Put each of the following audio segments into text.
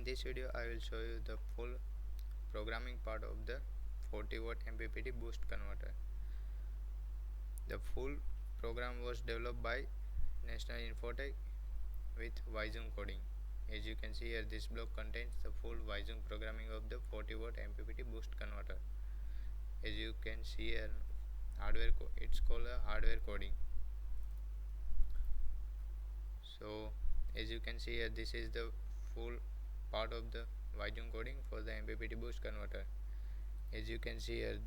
In this video I will show you the full programming part of the 40-watt MPPT boost converter. The full program was developed by National Infotech with Vyzoom coding. As you can see here, this block contains the full Vyzoom programming of the 40-watt MPPT boost converter. As you can see here, it's called a hardware coding. So as you can see here, this is the full part of the Vyzoom coding for the MPPT boost converter. As you can see here,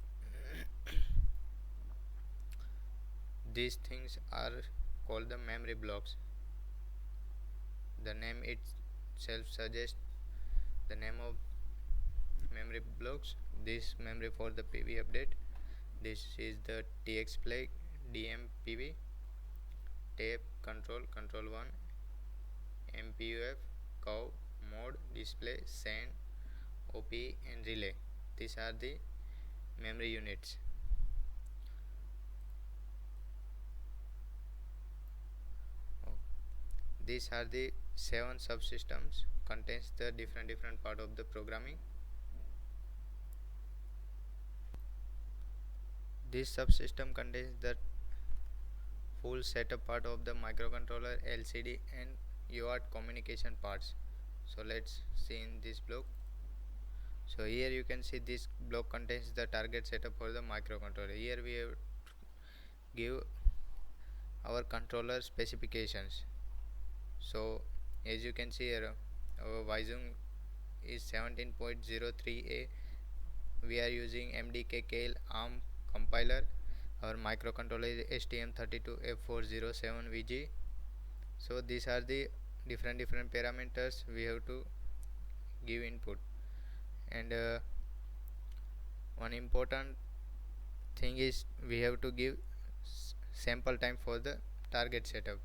these things are called the memory blocks. The name itself suggests the name of memory blocks. This memory for the PV update. This is the TX flag, DM PV, tape, control 1, MPUF, curve, mode, display, send, OP and relay. These are the memory units. These are the 7 subsystems, contains the different part of the programming. This subsystem contains the full setup part of the microcontroller, LCD and UART communication parts. So let's see in this block. So here you can see this block contains the target setup for the microcontroller. Here we have give our controller specifications. So as you can see here, our Vyzoom is 17.03a. We are using MDK-KL ARM compiler. Our microcontroller is STM32F407VG. So these are the different parameters we have to give input. And one important thing is we have to give sample time for the target setup.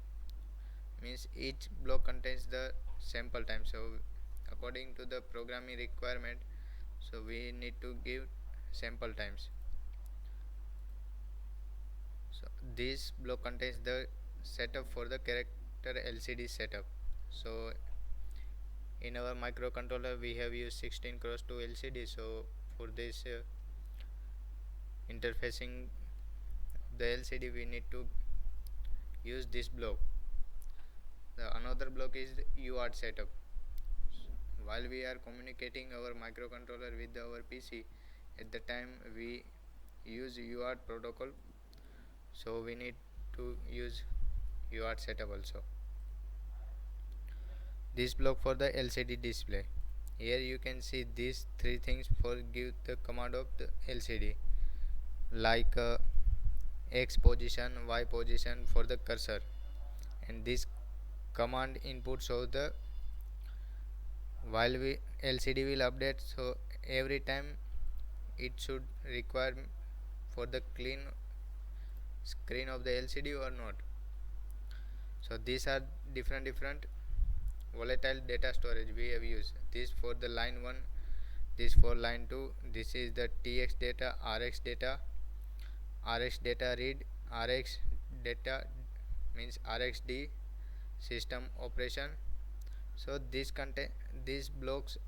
Means each block contains the sample time. So according to the programming requirement, so we need to give sample times. So this block contains the setup for the character LCD setup. So in our microcontroller we have used 16x2 LCD. So for this interfacing the LCD we need to use this block. The another block is the UART setup. While we are communicating our microcontroller with our PC, at the time we use UART protocol, so we need to use UART setup also. This block for the LCD display. Here you can see these 3 things for give the command of the LCD, like X position, Y position for the cursor, and this command input shows the while we LCD will update, so every time it should require for the clean screen of the LCD or not. So these are different volatile data storage we have used. This for the line 1, this for line 2. This is the TX data, RX data, RX data read, RX data means RxD system operation. So these blocks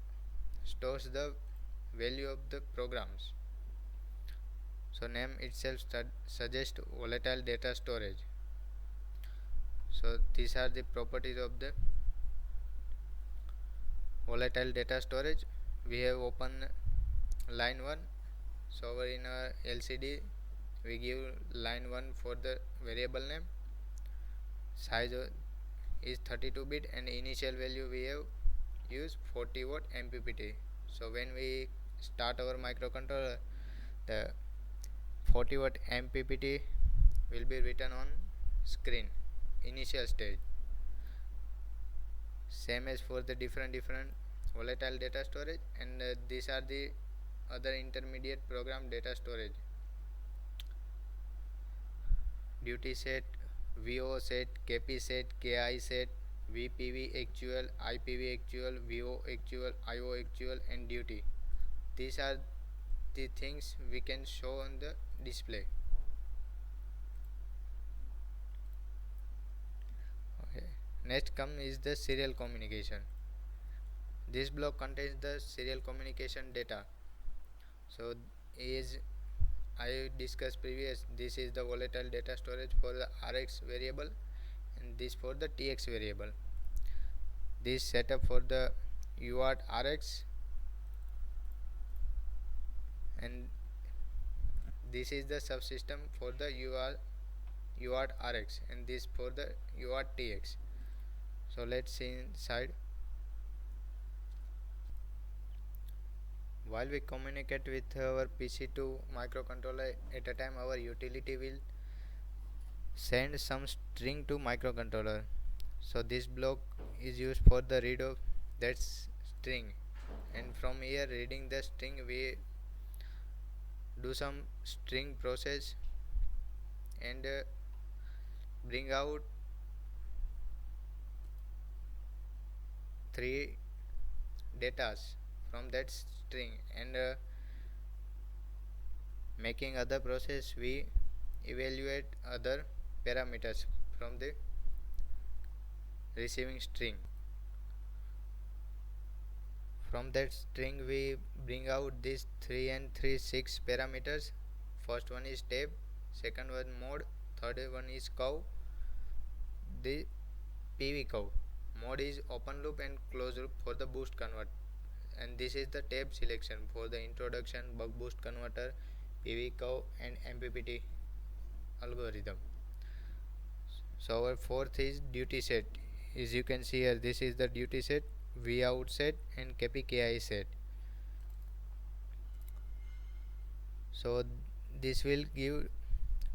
stores the value of the programs. So name itself suggests volatile data storage. So these are the properties of the volatile data storage. We have open line 1. So over in our LCD we give line 1 for the variable name. Size is 32-bit and initial value we have used 40-watt MPPT. So when we start our microcontroller, the 40-watt MPPT will be written on screen initial stage. Same as for the different volatile data storage, and these are the other intermediate program data storage. Duty set, VO set, KP set, KI set, VPV actual, IPV actual, VO actual, IO actual and duty. These are the things we can show on the display. Okay. Next come is the serial communication. This block contains the serial communication data. So is I discussed previous, this is the volatile data storage for the Rx variable and this for the Tx variable. This setup for the UART Rx and this is the subsystem for the UART Rx and this for the UART Tx. So let's see inside. While we communicate with our PC to microcontroller at a time, our utility will send some string to microcontroller. So this block is used for the read of that string, and from here reading the string we do some string process and bring out three datas from that string, and making other process we evaluate other parameters from the receiving string. From that string we bring out these 3 and 3 6 parameters. First one is tab, second one mode, third one is curve, the PV curve. Mode is open loop and closed loop for the boost convert, and this is the tab selection for the introduction, buck boost converter, PV curve and MPPT algorithm. So our fourth is duty set. As you can see here, this is the duty set, V out set and KPKI set. So this will give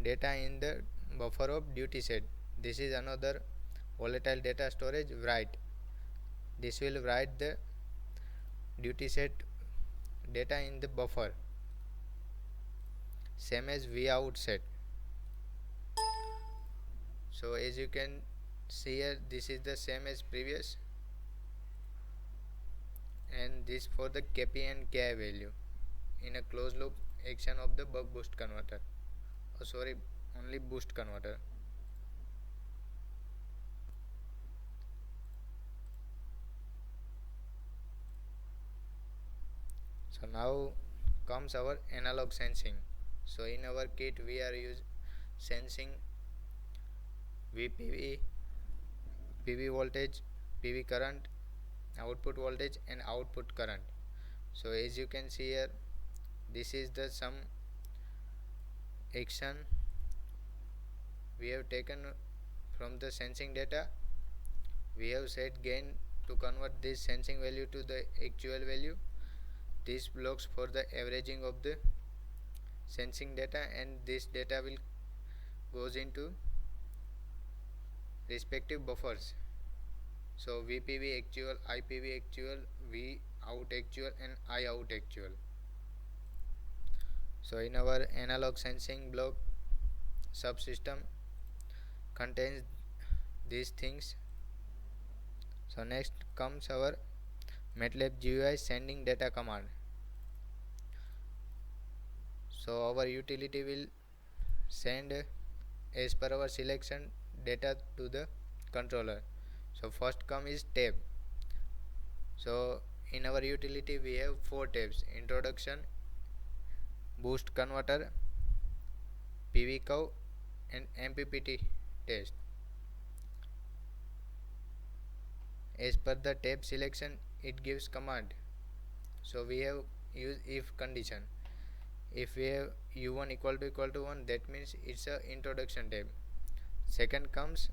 data in the buffer of duty set. This is another volatile data storage write. This will write the duty set data in the buffer, same as V out set. So as you can see here, this is the same as previous, and this for the KP and KI value in a closed loop action of the buck boost converter. Oh, sorry, only boost converter. So now comes our analog sensing. So in our kit we are sensing VPV, PV voltage, PV current, output voltage and output current. So as you can see here, this is the some action we have taken from the sensing data. We have set gain to convert this sensing value to the actual value. This blocks for the averaging of the sensing data, and this data will goes into respective buffers. So VPV actual, IPV actual, V out actual and I out actual. So in our analog sensing block, subsystem contains these things. So next comes our MATLAB GUI sending data command. So our utility will send as per our selection data to the controller. So first come is tab. So in our utility we have 4 tabs: introduction, boost converter, PV curve and MPPT test. As per the tab selection it gives command. So we have use if condition. If we have u1 equal to 1, that means it's a introduction tab. Second comes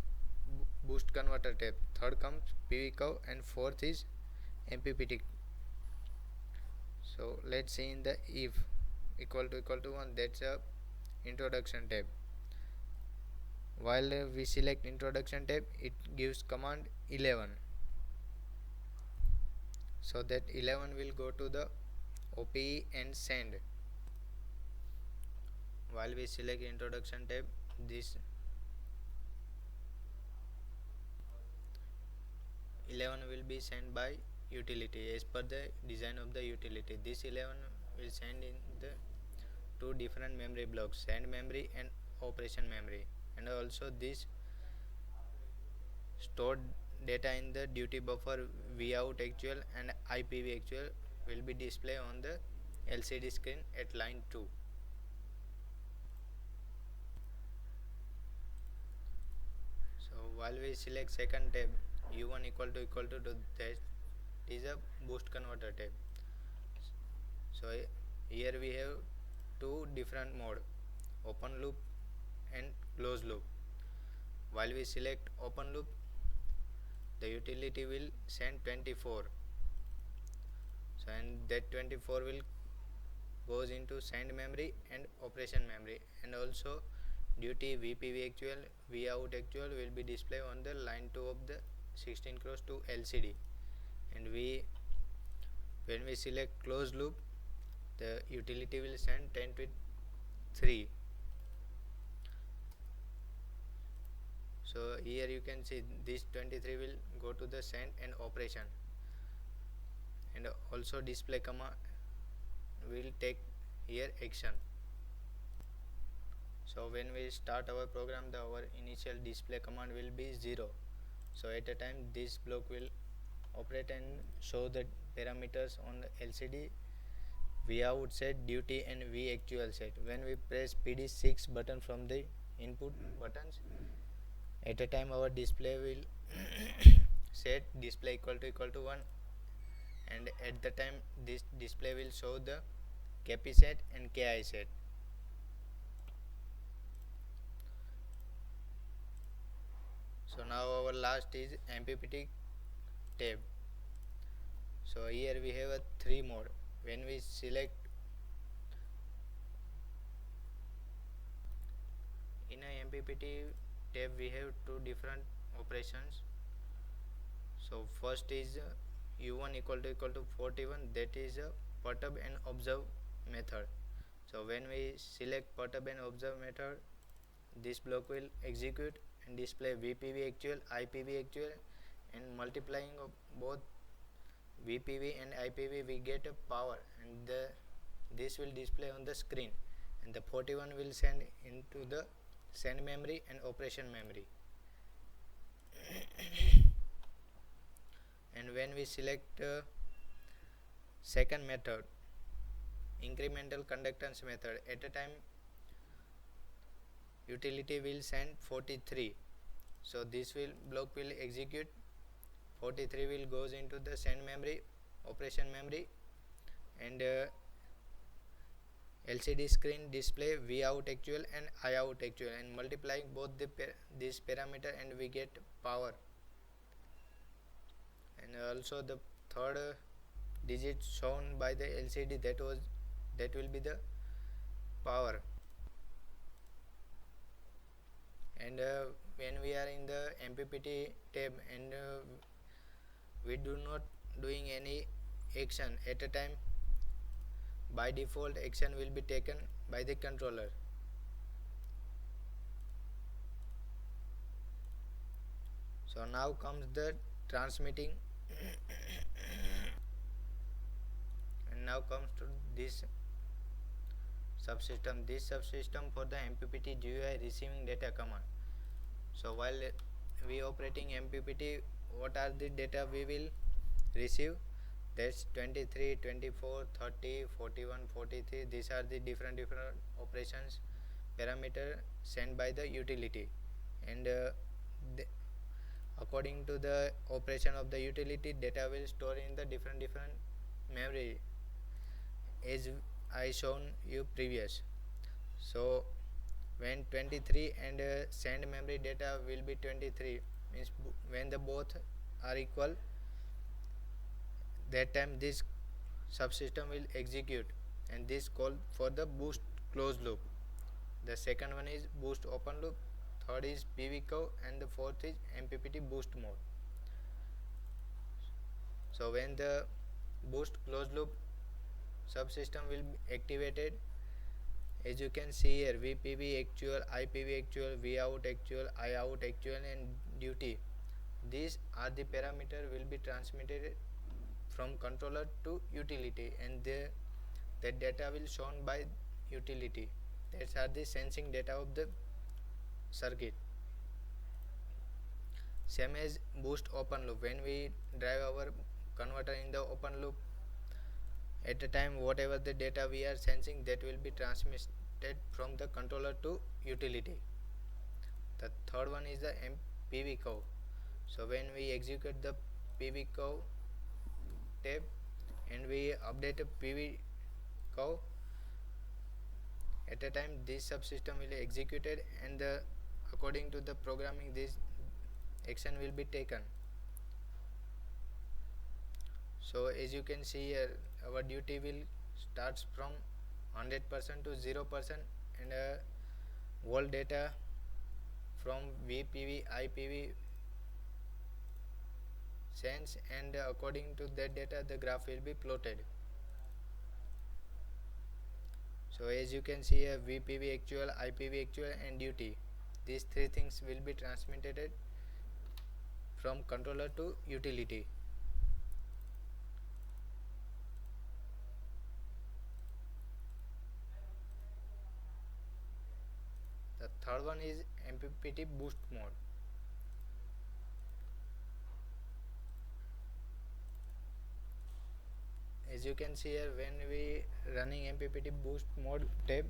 boost converter tab, third comes PV curve and fourth is MPPT. So let's see in the if equal to 1, that's a introduction tab. While we select introduction tab, it gives command 11. So that 11 will go to the OPE and send. While we select introduction tab, this 11 will be sent by utility as per the design of the utility. This 11 will send in the 2 different memory blocks, send memory and operation memory, and also this stored data in the duty buffer vout actual and IPV actual will be displayed on the LCD screen at line 2. So while we select second tab U1 equal to that is a boost converter tab. So here we have two different mode, open loop and closed loop. While we select open loop, the utility will send 24. So and that 24 will goes into send memory and operation memory, and also duty VPV actual vout actual will be displayed on the line 2 of the 16 cross 2 LCD. And when we select closed loop, the utility will send 10 with 3. So here you can see this 23 will go to the send and operation, and also display command will take here action. So when we start our program, our initial display command will be 0. So at a time this block will operate and show the parameters on the LCD vout set, duty and V actual set. When we press PD6 button from the input buttons, at a time our display will set display equal to 1, and at the time this display will show the KP set and KI set. So now our last is MPPT tab. So here we have a 3 mode. When we select in a MPPT tab, we have two different operations. So first is U1 equal to 41, that is a perturb and observe method. So when we select perturb and observe method, this block will execute and display VPV actual, IPV actual, and multiplying of both VPV and IPV we get a power, and this will display on the screen, and the 41 will send into the send memory and operation memory. And when we select second method, incremental conductance method, at a time utility will send 43. So this block will execute, 43 will goes into the send memory, operation memory, and LCD screen display vout actual and iout actual, and multiplying both this parameter and we get power. And also the third digit shown by the LCD, that will be the power. And when we are in the MPPT tab and we do not doing any action at a time, by default action will be taken by the controller. So now comes the transmitting and now comes to this subsystem. This subsystem for the MPPT GUI receiving data command. So while we operating MPPT, what are the data we will receive? That's 23, 24, 30, 41, 43. These are the different operations parameter sent by the utility, and according to the operation of the utility, data will store in the different memory, as I shown you previous. So when 23 and send memory data will be 23, means when the both are equal, that time this subsystem will execute, and this call for the boost closed loop. The second one is boost open loop, third is PV curve, and the fourth is MPPT boost mode. So when the boost closed loop subsystem will be activated, as you can see here, VPV actual, IPV actual, vout actual, iout actual, and duty, these are the parameter will be transmitted from controller to utility, and that data will shown by utility. That are the sensing data of the circuit. Same as boost open loop. When we drive our converter in the open loop, at the time whatever the data we are sensing, that will be transmitted from the controller to utility. The third one is the PV curve. So when we execute the PV curve tab and we update a PV curve, at a time this subsystem will be executed, and according to the programming this action will be taken. So as you can see here, our duty will starts from 100% to 0%, and all data from VPV, IPV sense, and according to that data the graph will be plotted. So as you can see here, VPV actual, IPV actual and duty, these three things will be transmitted from controller to utility. The third one is MPPT boost mode. As you can see here, when we running MPPT boost mode tab,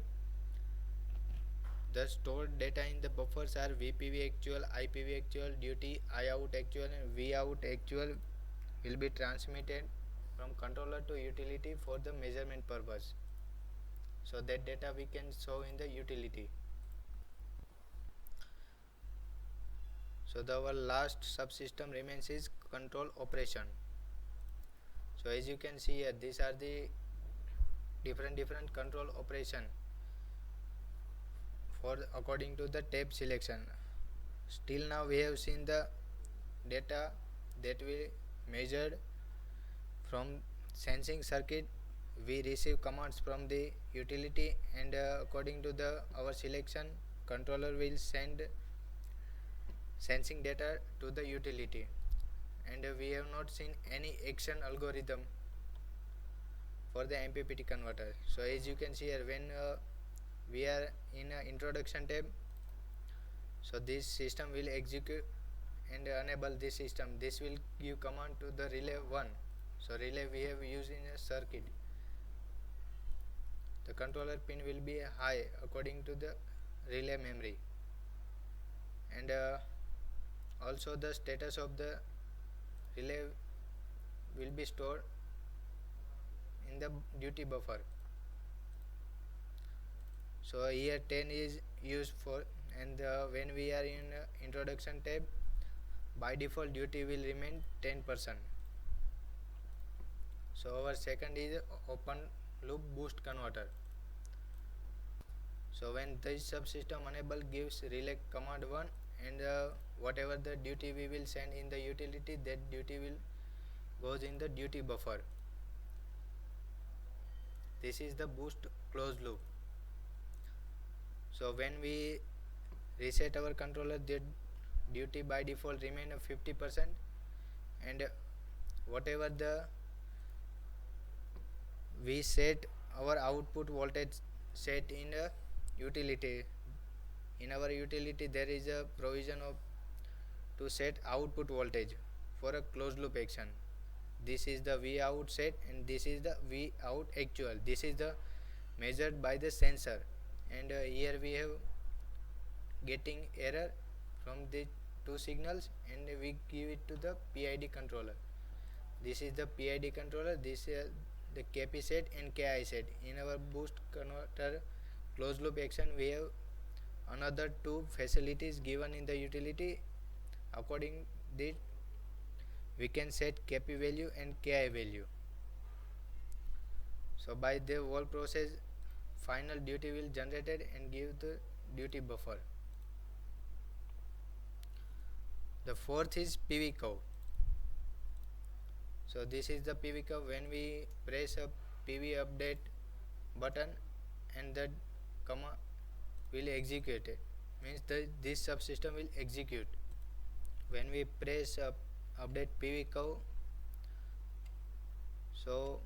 the stored data in the buffers are VPV actual, IPV actual, duty, IOut actual and VOut actual will be transmitted from controller to utility for the measurement purpose. So that data we can show in the utility. So our last subsystem remains is control operation. So as you can see here, these are the different control operation for according to the tab selection. Still now we have seen the data that we measured from sensing circuit. We receive commands from the utility, and according to the our selection, controller will send sensing data to the utility, and we have not seen any action algorithm for the MPPT converter. So as you can see here, when we are in introduction tab, so this system will execute and enable this system. This will give command to the relay 1. So relay we have used in a circuit. The controller pin will be high according to the relay memory, and also the status of the relay will be stored in the duty buffer. So here 10 is used for, and when we are in introduction tab, by default duty will remain 10%. So our second is open loop boost converter. So when this subsystem enable gives relay command 1, and whatever the duty we will send in the utility, that duty will goes in the duty buffer. This is the boost closed loop. So when we reset our controller, the duty by default remain 50%, and whatever the we set our output voltage set in a utility. In our utility there is a provision of to set output voltage for a closed loop action. This is the V out set, and this is the V out actual. This is the measured by the sensor, and here we have getting error from the two signals, and we give it to the PID controller. This is the PID controller. This is the KP set and KI set. In our boost converter closed loop action, we have another two facilities given in the utility. According this, we can set KP value and KI value. So by the whole process, final duty will generated and give the duty buffer. The fourth is PV curve. So this is the PV curve. When we press a PV update button, and that command will execute it, means this subsystem will execute. When we press update PV curve, so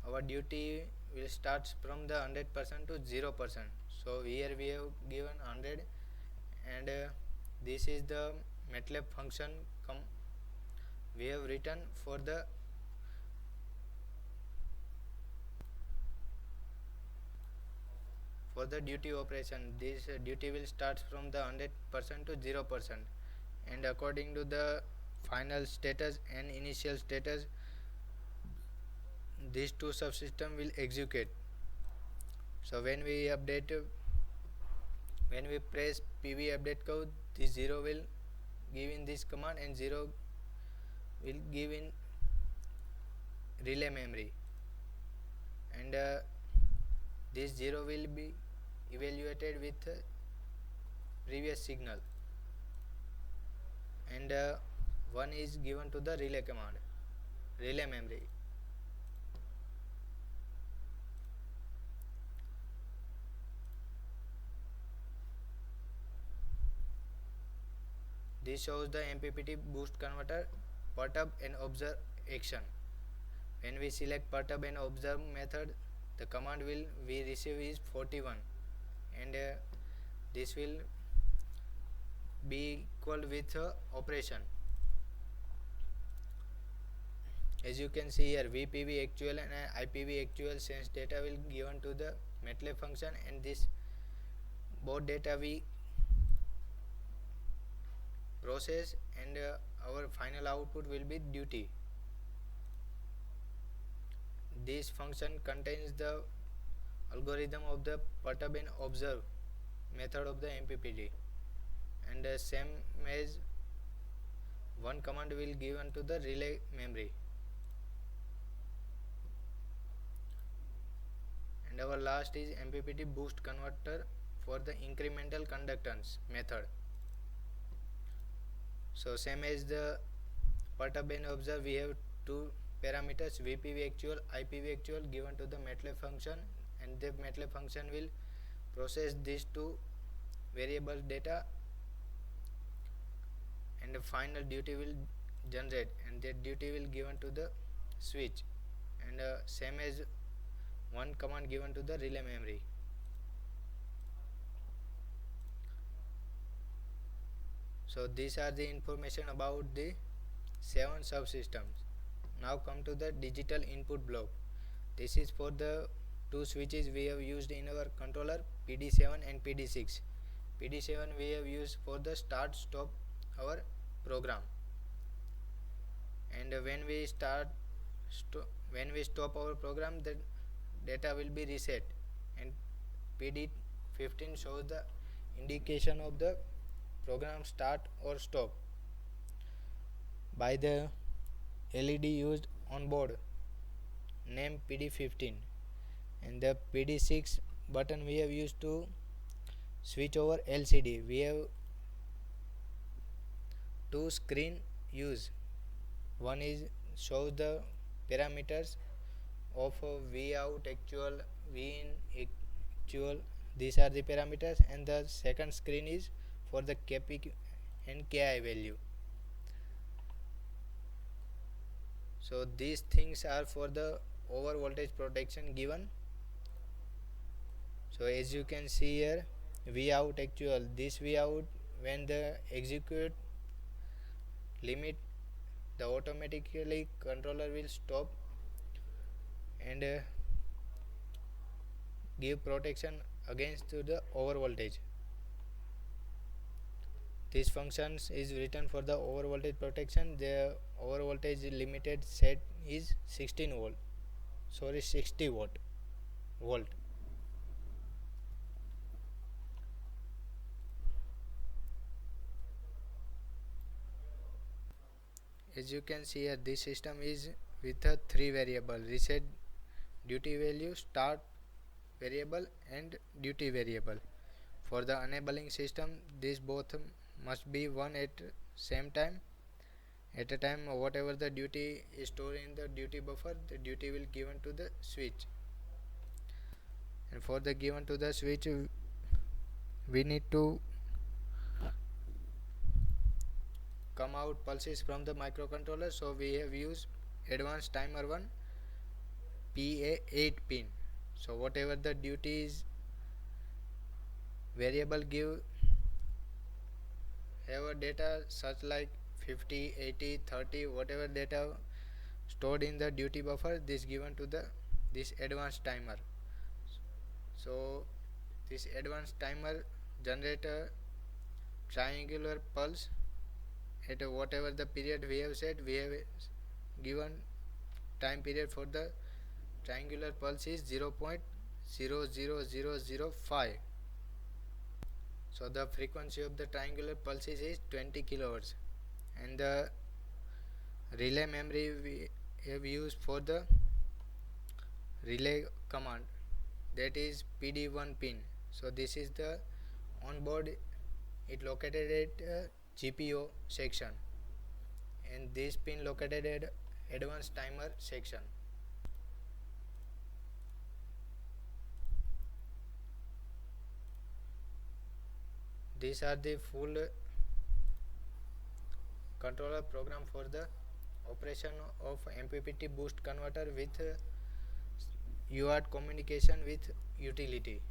our duty will start from the 100% to 0%. So here we have given 100, and this is the MATLAB function we have written for the duty operation. This duty will start from the 100% to 0%, and according to the final status and initial status, these two subsystem will execute. So when we press pv update code, this 0 will give in this command and 0 will give in relay memory, and this 0 will be evaluated with previous signal, and 1 is given to the relay memory. This shows the MPPT boost converter perturb and observe action. When we select perturb and observe method, the command we receive is 41, and this will be equal with operation. As you can see here, VPV actual and IPV actual sense data will given to the MATLAB function, and this both data we process, and our final output will be duty. This function contains the algorithm of the perturb and observe method of the MPPT, and same as one command will given to the relay memory. And our last is MPPT boost converter for the incremental conductance method. So same as the perturb and observe, we have two parameters, VPV actual, IPV actual, given to the MATLAB function, and the MATLAB function will process these two variable data, and the final duty will generate, and that duty will given to the switch, and same as one command given to the relay memory. So these are the information about the 7 subsystems. Now come to the digital input block. This is for the two switches we have used in our controller, PD7 and PD6. PD7 we have used for the start stop our program, and when we stop our program, the data will be reset, and PD15 shows the indication of the program start or stop by the LED used on board named PD15, and the PD6 button we have used to switch over LCD. We have two screen used. One is shows the parameters of V out actual, V in actual. These are the parameters, and the second screen is for the KP and KI value. So these things are for the over voltage protection given. So as you can see here, V out actual, this V out, when the execute limit, the automatically controller will stop and give protection against to the over voltage. This function is written for the over voltage protection. The over voltage limited set is 60 volt. As you can see here, this system is with a 3 variable: reset duty value, start variable, and duty variable. For the enabling system, these both must be 1 at same time. At a time, whatever the duty is stored in the duty buffer, the duty will given to the switch. And for the given to the switch, we need to come out pulses from the microcontroller. So we have used advanced timer 1 PA8 pin. So whatever the duty is variable give have a data such like 50, 80, 30, whatever data stored in the duty buffer, this given to the this advanced timer. So this advanced timer generate a triangular pulse at whatever the period we have set. We have given time period for the triangular pulse is 0.00005. So the frequency of the triangular pulses is 20 kilohertz, and the relay memory we have used for the relay command, that is PD1 pin. So this is the onboard, it located at GPO section, and this pin located at advanced timer section. These are the full controller program for the operation of MPPT boost converter with UART communication with utility.